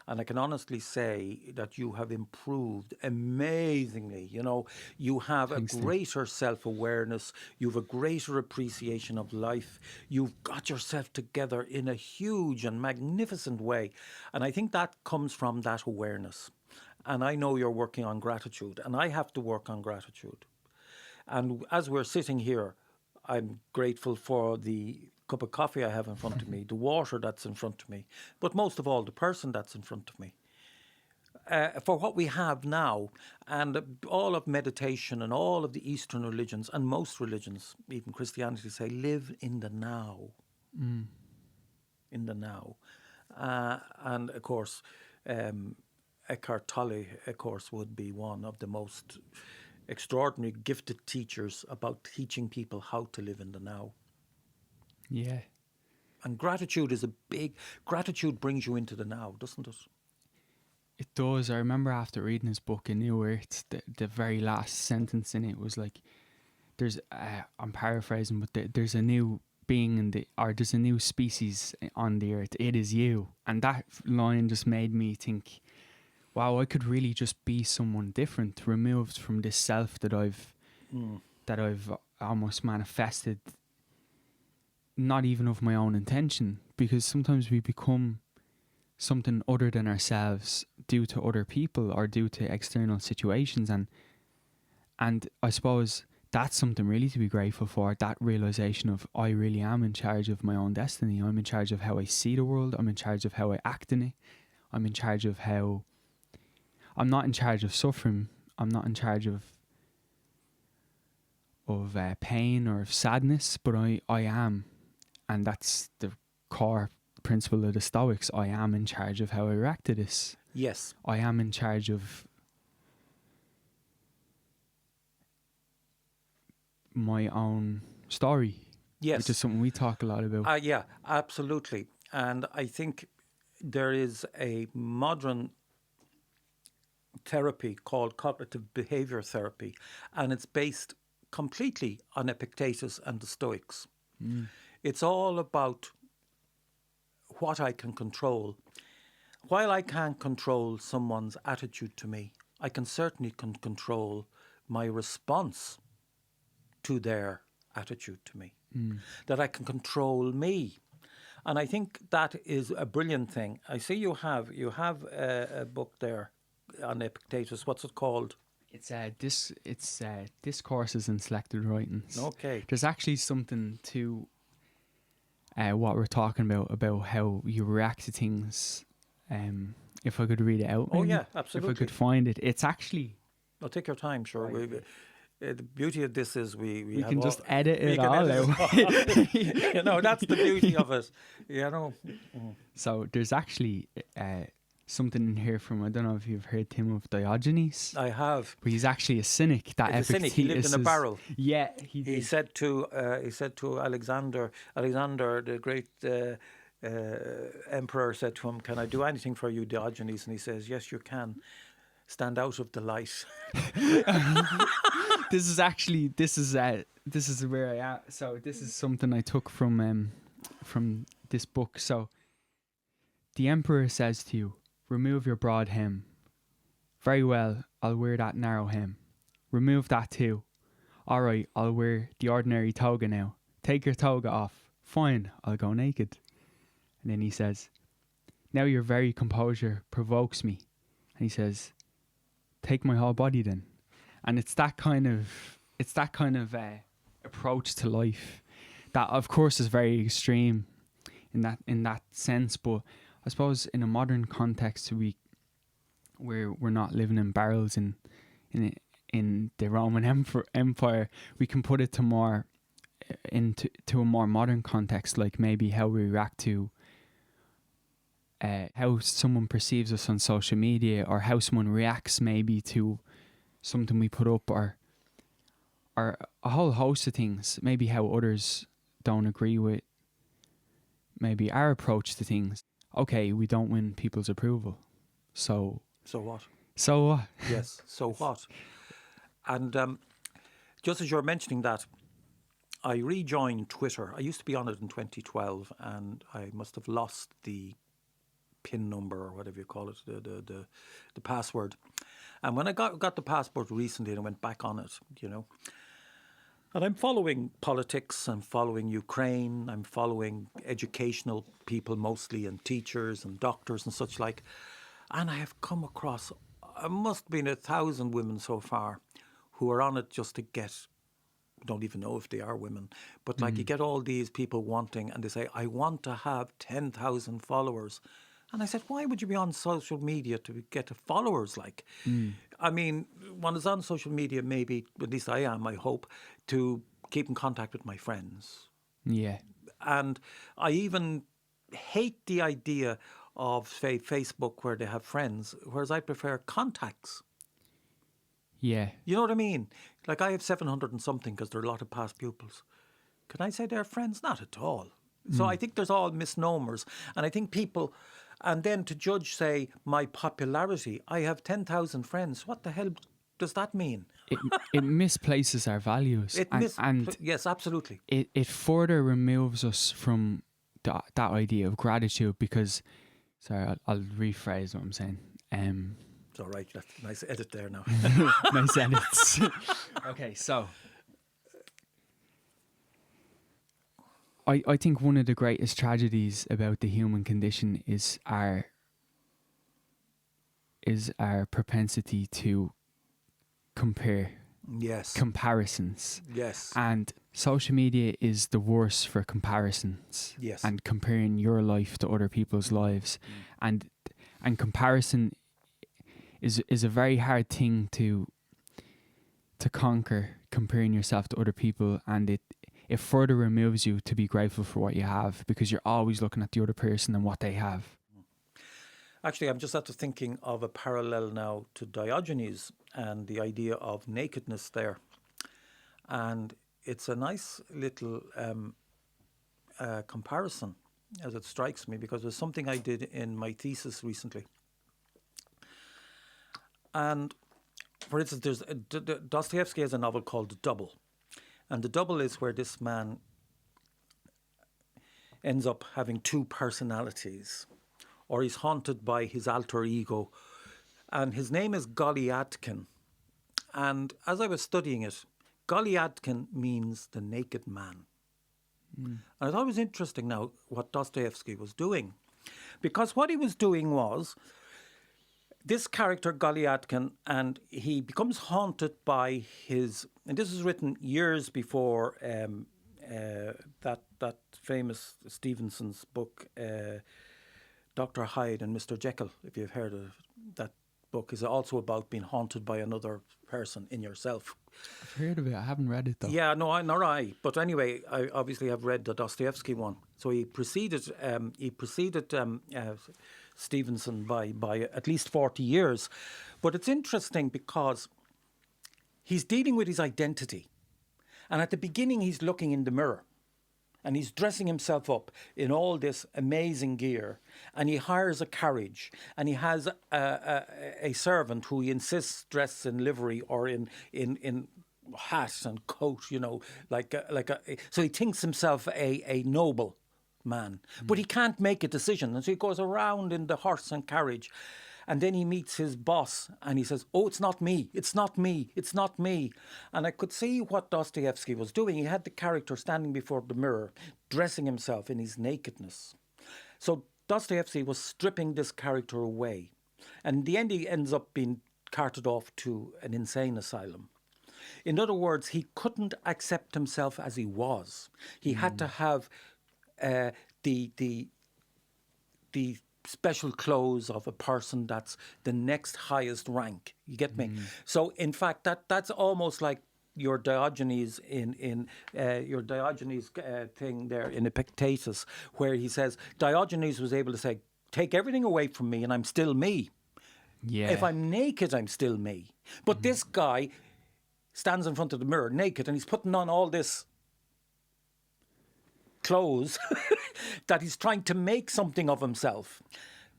And I can honestly say that you have improved amazingly. You know, you have Thanks, a greater self-awareness. You have a greater appreciation of life. You've got yourself together in a huge and magnificent way. And I think that comes from that awareness. And I know you're working on gratitude, and I have to work on gratitude. And as we're sitting here, I'm grateful for the cup of coffee I have in front of me, the water that's in front of me, but most of all, the person that's in front of me. For what we have now, and all of meditation and all of the Eastern religions, and most religions, even Christianity, say, live in the now. In the now. And of course, Eckhart Tolle, of course, would be one of the most extraordinary, gifted teachers about teaching people how to live in the now. Yeah. And gratitude brings you into the now, doesn't it? It does. I remember after reading his book, I knew where it's the very last sentence in it was like, there's, I'm paraphrasing, but there's a new being there's a new species on the earth. It is you. And that line just made me think, wow, I could really just be someone different, removed from this self that I've almost manifested, not even of my own intention, because sometimes we become something other than ourselves due to other people or due to external situations, and I suppose that's something really to be grateful for, that realization of I really am in charge of my own destiny. I'm in charge of how I see the world. I'm in charge of how I act in it. I'm in charge of how I'm not in charge of suffering. I'm not in charge of pain or of sadness, but I am. And that's the core principle of the Stoics. I am in charge of how I react to this. Yes. I am in charge of my own story. Yes. Which is something we talk a lot about. Yeah, absolutely. And I think there is a modern therapy called cognitive behavior therapy, and it's based completely on Epictetus and the Stoics. It's all about what I can control. While I can't control someone's attitude to me, I can certainly control my response to their attitude to me. That I can control me. And I think that is a brilliant thing. I see you have a book there on Epictetus. What's it called? It's Discourses in Selected Writings. Okay. There's actually something to what we're talking about how you react to things. If I could read it out. Oh, maybe, yeah, absolutely. If I could find it. It's actually... Well, take your time, sure. Right. The beauty of this is we can just edit it all out. You know, that's the beauty of it. You know. So there's actually something in here from, I don't know if you've heard, Tim, of Diogenes. I have. But he's actually a cynic. That He's a cynic. He lived in a barrel. Yeah, he said to Alexander, the great emperor, said to him, "Can I do anything for you, Diogenes?" And he says, "Yes, you can. Stand out of the light." This is where I am. So this is something I took from this book. So the emperor says to you, "Remove your broad hem." "Very well, I'll wear that narrow hem." "Remove that too." "All right, I'll wear the ordinary toga now." "Take your toga off." "Fine, I'll go naked." And then he says, "Now your very composure provokes me." And he says, "Take my whole body then." And it's that kind of approach to life that, of course, is very extreme in that sense. But I suppose in a modern context, we're not living in barrels in the Roman Empire. We can put it to more to a more modern context, like maybe how we react to how someone perceives us on social media, or how someone reacts maybe to something we put up, or a whole host of things. Maybe how others don't agree with maybe our approach to things. Okay, we don't win people's approval. So what? So what? Yes, so what? And just as you're mentioning that, I rejoined Twitter. I used to be on it in 2012, and I must have lost the PIN number, or whatever you call it, the password. And when I got the passport recently, and I went back on it, you know, and I'm following politics, I'm following Ukraine, I'm following educational people mostly, and teachers and doctors and such like. And I have come across, it must have been 1,000 women so far who are on it just to get, don't even know if they are women, but like you get all these people wanting, and they say, "I want to have 10,000 followers." And I said, why would you be on social media to get followers? Like, I mean, one is on social media, maybe, at least I am, I hope, to keep in contact with my friends. Yeah. And I even hate the idea of, say, Facebook, where they have friends, whereas I prefer contacts. Yeah. You know what I mean? Like I have 700 and something because there are a lot of past pupils. Can I say they're friends? Not at all. So I think there's all misnomers. And I think people, and then to judge, say, my popularity, I have 10,000 friends. What the hell does that mean? It misplaces our values, and yes, absolutely. it further removes us from that idea of gratitude because, sorry, I'll rephrase what I'm saying. It's all right. That's a nice edit there now. Nice edits. Okay, so I think one of the greatest tragedies about the human condition is our propensity to compare. Yes. Comparisons. Yes. And social media is the worst for comparisons. Yes. And comparing your life to other people's lives. And comparison is a very hard thing to conquer, comparing yourself to other people, and it further removes you to be grateful for what you have because you're always looking at the other person and what they have. Actually, I'm just after thinking of a parallel now to Diogenes and the idea of nakedness there. And it's a nice little comparison as it strikes me, because it was something I did in my thesis recently. And for instance, Dostoevsky has a novel called The Double. And The Double is where this man ends up having two personalities, or he's haunted by his alter ego. And his name is Goliadkin. And as I was studying it, Goliadkin means the naked man. And I thought it was interesting now what Dostoevsky was doing. Because what he was doing was, this character Goliadkin, and he becomes haunted by his, and this was written years before that famous Stevenson's book, Dr. Hyde and Mr. Jekyll, if you've heard of that book, is also about being haunted by another person in yourself. I've heard of it. I haven't read it though. Yeah, no, nor I. But anyway, I obviously have read the Dostoevsky one. So he preceded Stevenson by at least 40 years. But it's interesting because he's dealing with his identity. And at the beginning, he's looking in the mirror. And he's dressing himself up in all this amazing gear. And he hires a carriage. And he has a servant who he insists dressed in livery or in hat and coat, you know, so he thinks himself a noble man. But he can't make a decision. And so he goes around in the horse and carriage. And then he meets his boss and he says, "Oh, it's not me, it's not me, it's not me." And I could see what Dostoevsky was doing. He had the character standing before the mirror, dressing himself in his nakedness. So Dostoevsky was stripping this character away. And in the end, he ends up being carted off to an insane asylum. In other words, he couldn't accept himself as he was. He had to have the special clothes of a person that's the next highest rank. You get me? So in fact, that's almost like your Diogenes in your Diogenes thing there in Epictetus, where he says Diogenes was able to say, "Take everything away from me, and I'm still me. Yeah. If I'm naked, I'm still me." But this guy stands in front of the mirror naked, and he's putting on all this clothes that he's trying to make something of himself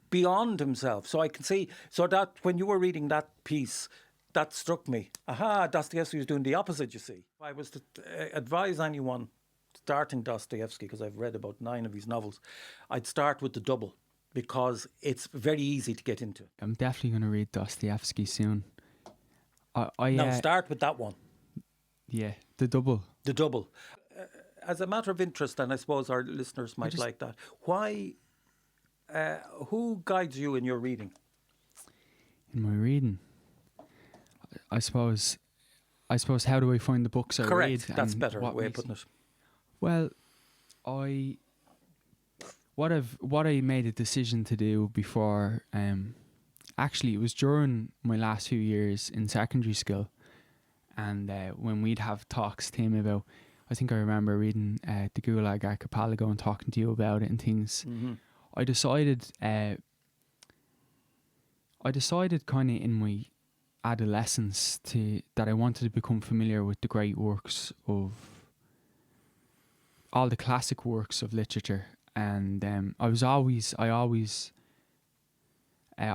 beyond himself. So I can see, so that when you were reading that piece, that struck me. Aha, Dostoevsky was doing the opposite, you see. If I was to advise anyone starting Dostoevsky, because I've read about 9 of his novels, I'd start with The Double, because it's very easy to get into. I'm definitely going to read Dostoevsky soon. Now start with that one. Yeah, The Double. The Double. As a matter of interest, and I suppose our listeners might like that, why, who guides you in your reading? In my reading? I suppose how do I find the books I read? Correct, that's a better way of putting it. Well, what I made a decision to do before, actually it was during my last few years in secondary school, and when we'd have talks to him about, I think I remember reading the Gulag Archipelago and talking to you about it and things. I decided kind of in my, adolescence that I wanted to become familiar with the great works of all the classic works of literature. And I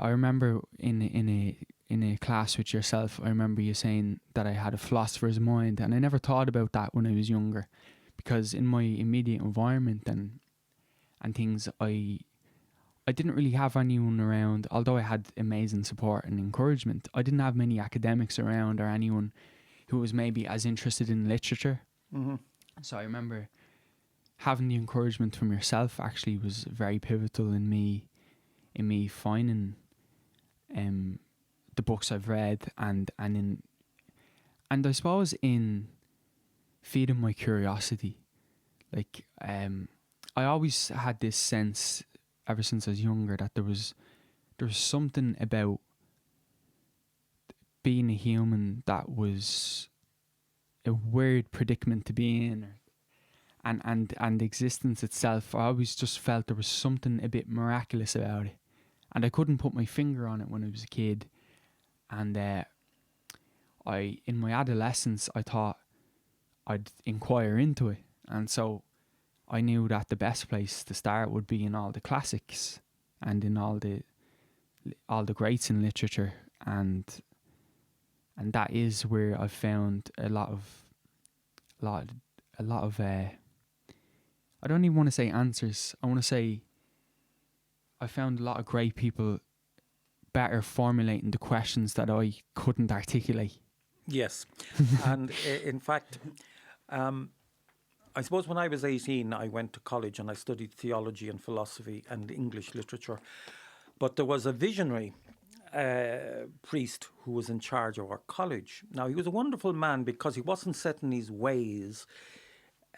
remember in a class with yourself, I remember you saying that I had a philosopher's mind, and I never thought about that when I was younger, because in my immediate environment and things, I didn't really have anyone around. Although I had amazing support and encouragement, I didn't have many academics around or anyone who was maybe as interested in literature. Mm-hmm. So I remember having the encouragement from yourself actually was very pivotal in me finding the books I've read and I suppose in feeding my curiosity. Like I always had this sense ever since I was younger that there was something about being a human that was a weird predicament to be in, and existence itself. I always just felt there was something a bit miraculous about it, and I couldn't put my finger on it when I was a kid. And in my adolescence, I thought I'd inquire into it, and so I knew that the best place to start would be in all the classics and in all the greats in literature, and that is where I found a lot of I don't even want to say answers. I want to say I found a lot of great people better formulating the questions that I couldn't articulate. Yes. And in fact, I suppose when I was 18, I went to college and I studied theology and philosophy and English literature. But there was a visionary priest who was in charge of our college. Now, he was a wonderful man because he wasn't set in his ways.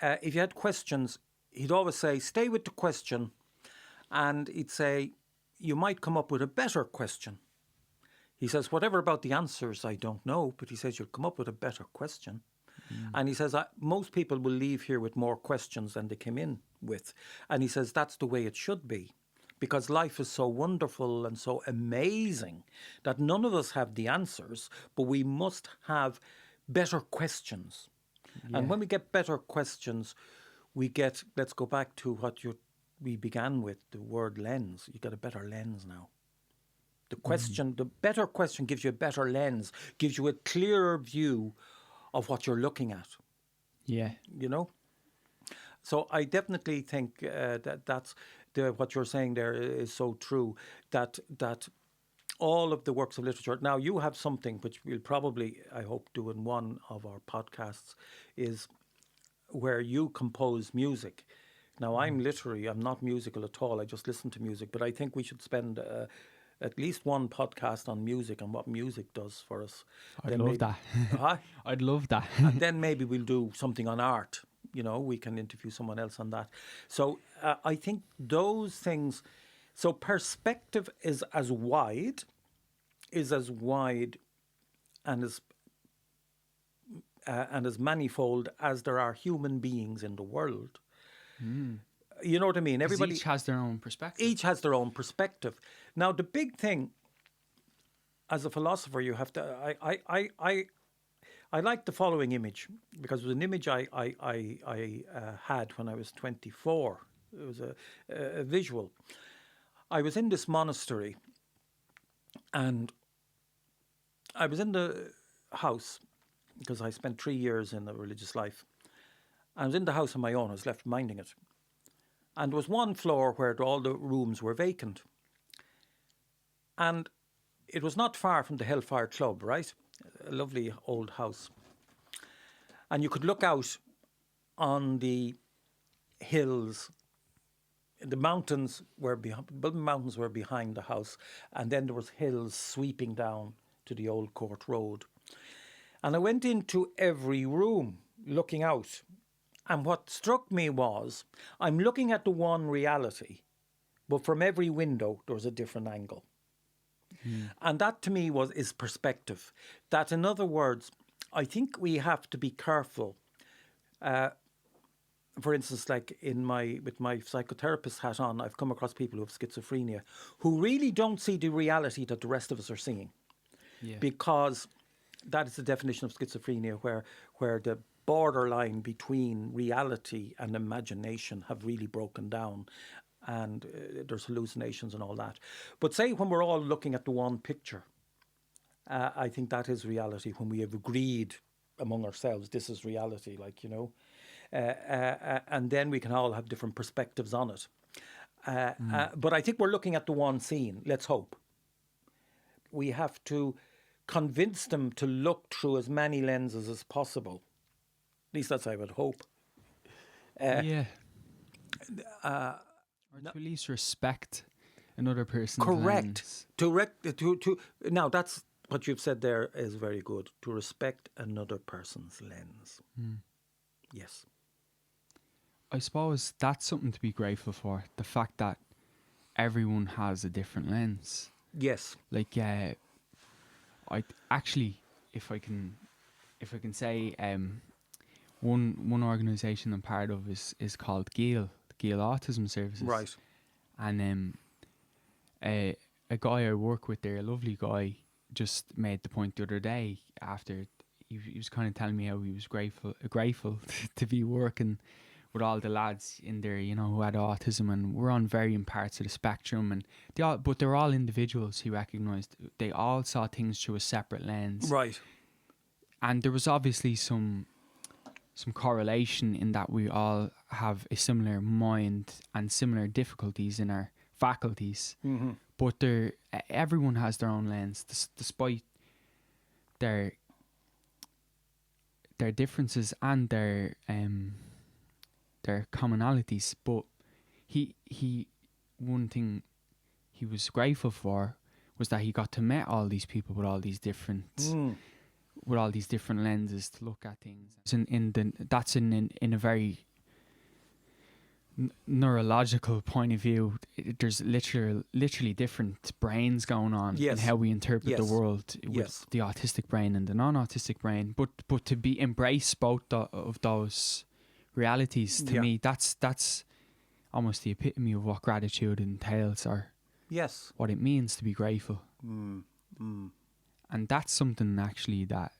If you had questions, he'd always say, stay with the question. And he'd say, you might come up with a better question. He says, whatever about the answers, I don't know. But he says, you'll come up with a better question. And he says, most people will leave here with more questions than they came in with. And he says, that's the way it should be. Because life is so wonderful and so amazing that none of us have the answers, but we must have better questions. Yeah. And when we get better questions, we get, let's go back to what we began with, the word lens. You get a better lens now. The question, the better question gives you a better lens, gives you a clearer view of what you're looking at. Yeah. You know? So I definitely think that's what you're saying there is so true, that all of the works of literature. Now, you have something which we'll probably, I hope, do in one of our podcasts, is where you compose music. Now, I'm literary. I'm not musical at all. I just listen to music. But I think we should spend at least one podcast on music and what music does for us. I'd love that. I'd love that. And then maybe we'll do something on art. You know, we can interview someone else on that. So I think those things. So perspective is as wide and as manifold as there are human beings in the world. You know what I mean? Everybody each has their own perspective. Each has their own perspective. Now, the big thing, as a philosopher, you have to. I like the following image because it was an image I had when I was 24. It was a visual. I was in this monastery, and I was in the house because I spent 3 years in a religious life. I was in the house on my own. I was left minding it. And there was one floor where all the rooms were vacant. And it was not far from the Hellfire Club, right? A lovely old house. And you could look out on the hills. The mountains were behind the house. And then there was hills sweeping down to the Old Court Road. And I went into every room looking out. And what struck me was, I'm looking at the one reality, but from every window, there was a different angle. And that to me is perspective. That, in other words, I think we have to be careful. For instance, like with my psychotherapist hat on, I've come across people who have schizophrenia who really don't see the reality that the rest of us are seeing. Yeah. because that is the definition of schizophrenia, where the borderline between reality and imagination have really broken down, and there's hallucinations and all that. But say when we're all looking at the one picture, I think that is reality, when we have agreed among ourselves this is reality, like, you know, and then we can all have different perspectives on it. But I think we're looking at the one scene. Let's hope. We have to convince them to look through as many lenses as possible. At least that's I would hope. Yeah. Or to at least respect another person's Correct. lens. Now that's what you've said there is very good. To respect another person's lens. Yes. I suppose that's something to be grateful for. The fact that everyone has a different lens. Yes. Like, I actually, if I can say, one organisation I'm part of is called GAIL, the GAIL Autism Services. Right. And a guy I work with there, a lovely guy, just made the point the other day after he was kind of telling me how he was grateful to be working with all the lads in there, you know, who had autism, and we're on varying parts of the spectrum, and but they're all individuals. He recognised they all saw things through a separate lens, Right. and there was obviously some correlation in that we all have a similar mind and similar difficulties in our faculties, but everyone has their own lens, despite their differences and their commonalities. But he one thing he was grateful for was that he got to meet all these people with all these different lenses to look at things. That's in a very neurological point of view. There's literally different brains going on in how we interpret the world, with the autistic brain and the non-autistic brain. But to be embrace both of those realities, to me, that's almost the epitome of what gratitude entails, or what it means to be grateful. And that's something actually that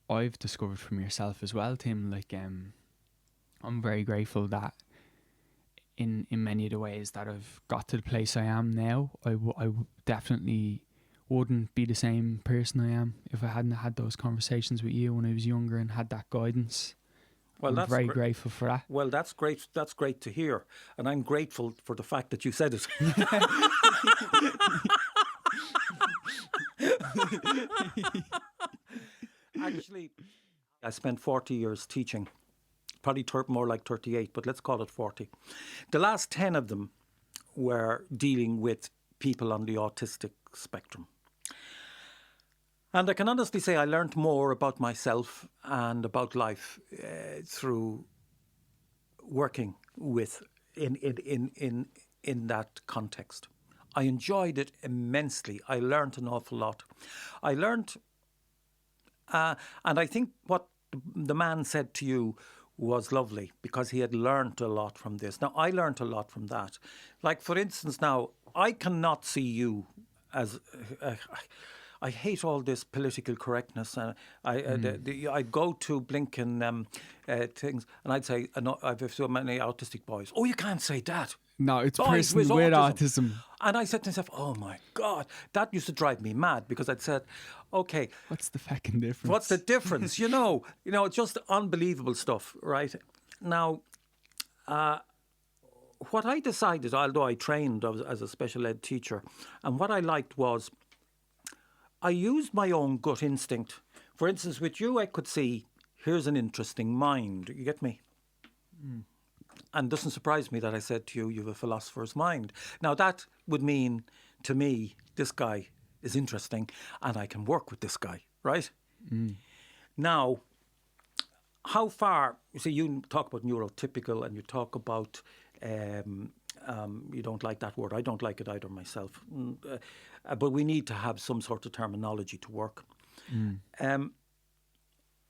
I've discovered from yourself as well, Tim. Like, I'm very grateful that in many of the ways that I've got to the place I am now, I definitely wouldn't be the same person I am if I hadn't had those conversations with you when I was younger and had that guidance. Well, I'm very grateful for that. Well, that's great. That's great to hear, and I'm grateful for the fact that you said it. Actually, I spent 40 years teaching, probably more like 38, but let's call it 40. The last 10 of them were dealing with people on the autistic spectrum. And I can honestly say I learned more about myself and about life through working with in that context. I enjoyed it immensely. I learned an awful lot. I learned, and I think what the man said to you was lovely, because he had learned a lot from this. Now, I learned a lot from that. Like, for instance, now, I cannot see you as... I hate all this political correctness. I go to Blinken things, and I'd say, I've so many autistic boys. Oh, you can't say that. No, it's person with autism. And I said to myself, oh my God, that used to drive me mad, because I'd said, okay, what's the fucking difference? What's the difference? you know, it's just unbelievable stuff, right? Now, what I decided, although I trained as a special ed teacher, and what I liked was I used my own gut instinct. For instance, with you, I could see, here's an interesting mind. You get me? And it doesn't surprise me that I said to you, you have a philosopher's mind. Now, that would mean, to me, this guy is interesting and I can work with this guy, right? Now, how far... You see, you talk about neurotypical, and you talk about... you don't like that word. I don't like it either myself. But we need to have some sort of terminology to work.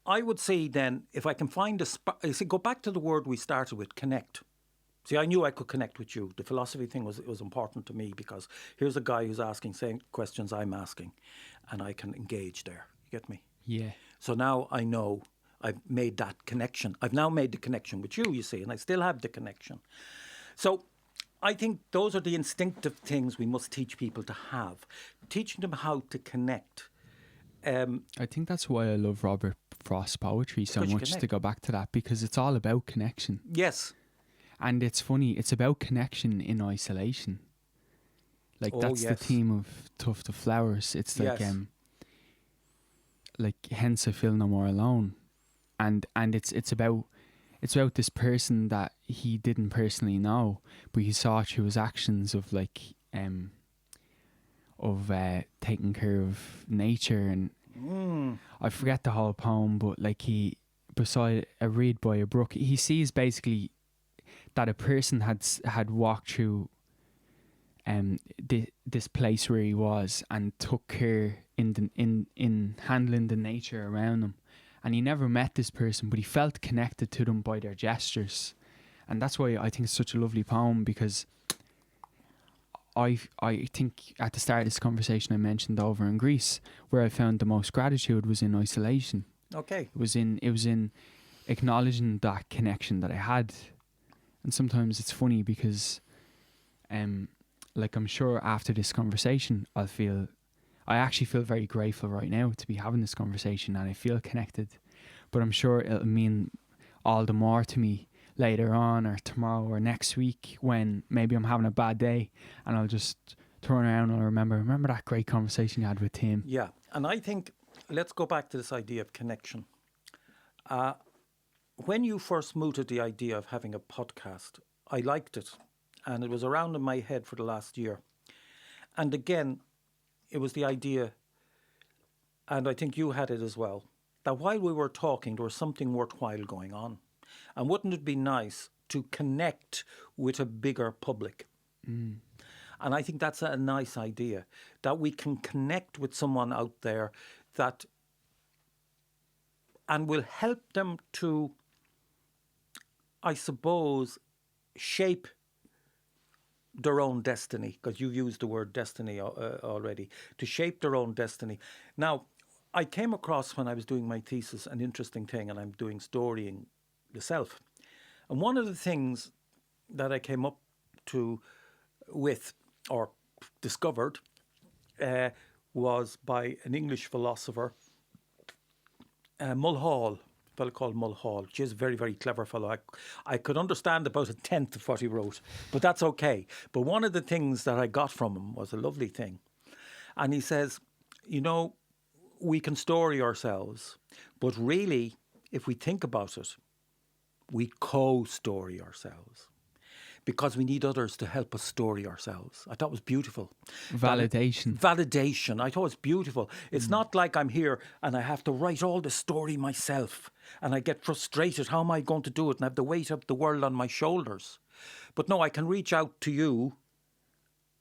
I would say then, if I can find go back to the word we started with, connect. See, I knew I could connect with you. The philosophy thing was important to me because here's a guy who's asking same questions I'm asking, and I can engage there. You get me? Yeah. So now I know I've made that connection. I've now made the connection with you, you see, and I still have the connection. So I think those are the instinctive things we must teach people to have. Teaching them how to connect. I think that's why I love Robert Frost's poetry so Because you much, to connect. go back to that, because it's all about connection. Yes. And it's funny, it's about connection in isolation. Like, Oh, that's the yes. theme of Tuft of Flowers. It's like, Yes. hence I feel no more alone. And it's about this person that he didn't personally know, but he saw through his actions of taking care of nature. And I forget the whole poem, but like, he, beside a reed by a brook, he sees basically that a person had walked through this place where he was and took care in handling the nature around him. And he never met this person, but he felt connected to them by their gestures. And that's why I think it's such a lovely poem, because I think at the start of this conversation I mentioned over in Greece, where I found the most gratitude was in isolation. Okay. It was in acknowledging that connection that I had. And sometimes it's funny because like, I'm sure after this conversation I actually feel very grateful right now to be having this conversation, and I feel connected. But I'm sure it'll mean all the more to me later on, or tomorrow, or next week, when maybe I'm having a bad day and I'll just turn around and remember that great conversation you had with Tim. Yeah. And I think, let's go back to this idea of connection. When you first mooted the idea of having a podcast, I liked it. And it was around in my head for the last year. And again, it was the idea, and I think you had it as well, that while we were talking, there was something worthwhile going on. And wouldn't it be nice to connect with a bigger public? And I think that's a nice idea, that we can connect with someone out there and will help them to, I suppose, shape their own destiny, because you used the word destiny already, to shape their own destiny. Now, I came across, when I was doing my thesis, an interesting thing, and I'm doing storying myself. And one of the things that I came up with, or discovered, was by an English philosopher, Mulhall, a fellow called Mulhall. He's a very, very clever fellow. I could understand about a tenth of what he wrote, but that's okay. But one of the things that I got from him was a lovely thing. And he says, we can story ourselves, but really, if we think about it, we co-story ourselves, because we need others to help us story ourselves. I thought it was beautiful. Validation. Validation. I thought it was beautiful. It's not like I'm here and I have to write all the story myself and I get frustrated. How am I going to do it? And I have the weight of the world on my shoulders. But no, I can reach out to you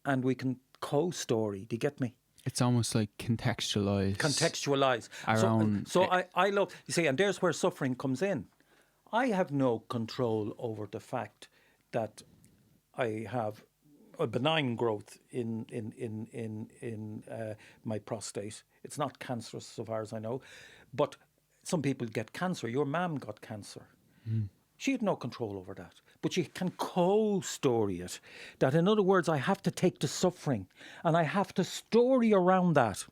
and we can co-story. Do you get me? It's almost like contextualize. Our own. So I love, you see, and there's where suffering comes in. I have no control over the fact that I have a benign growth in my prostate. It's not cancerous so far as I know, but some people get cancer. Your mum got cancer. She had no control over that, but she can co-story it. That, in other words, I have to take the suffering and I have to story around that.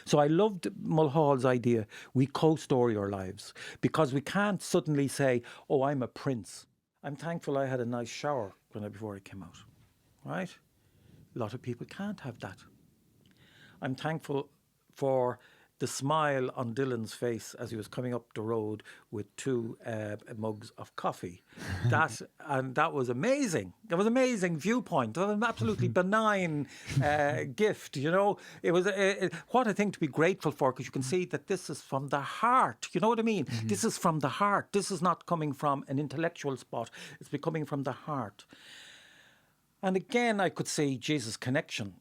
So I loved Mulhall's idea. We co-story our lives, because we can't suddenly say, oh, I'm a prince. I'm thankful I had a nice shower before I came out, right? A lot of people can't have that. I'm thankful for the smile on Dylan's face as he was coming up the road with 2 mugs of coffee. That was amazing. That was an amazing viewpoint. That was an absolutely benign gift, It was what a thing to be grateful for, because you can see that this is from the heart. You know what I mean? This is from the heart. This is not coming from an intellectual spot. It's coming from the heart. And again, I could see Jesus' connection.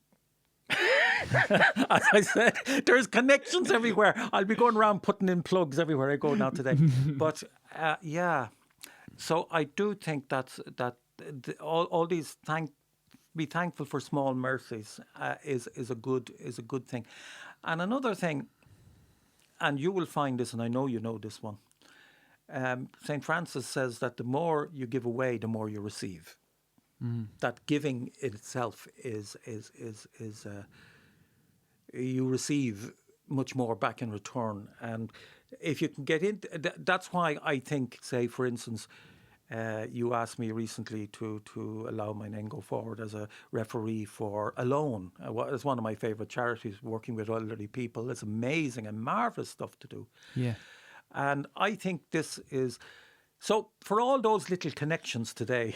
As I said, there's connections everywhere. I'll be going around putting in plugs everywhere I go now today. But yeah, So I do think all these be thankful for small mercies is a good thing. And another thing, and you will find this, and I know you know this one. St. Francis says that the more you give away, the more you receive. That giving itself is you receive much more back in return. And if you can get into that's why I think, say, for instance, you asked me recently to allow my name go forward as a referee for Alone. It's one of my favourite charities, working with elderly people. It's amazing and marvellous stuff to do. Yeah. And I think this is... So for all those little connections today,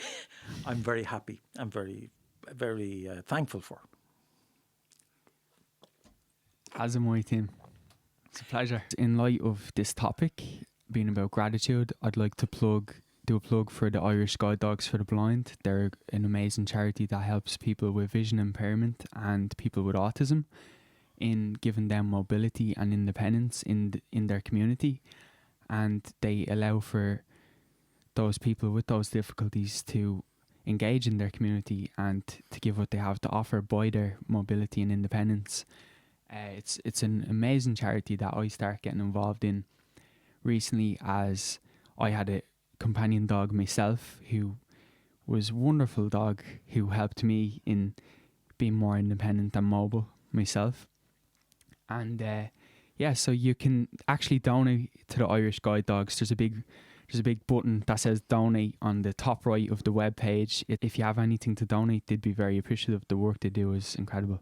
I'm very happy. I'm very, very thankful for. As am I, Tim. It's a pleasure. In light of this topic being about gratitude, I'd like to do a plug for the Irish Guide Dogs for the Blind. They're an amazing charity that helps people with vision impairment and people with autism in giving them mobility and independence in their community. And they allow for those people with those difficulties to engage in their community and to give what they have to offer by their mobility and independence. It's an amazing charity that I started getting involved in recently, as I had a companion dog myself who was a wonderful dog who helped me in being more independent and mobile myself. And so you can actually donate to the Irish Guide Dogs. There's a big button that says donate on the top right of the web page. If you have anything to donate, they'd be very appreciative. The work they do is incredible.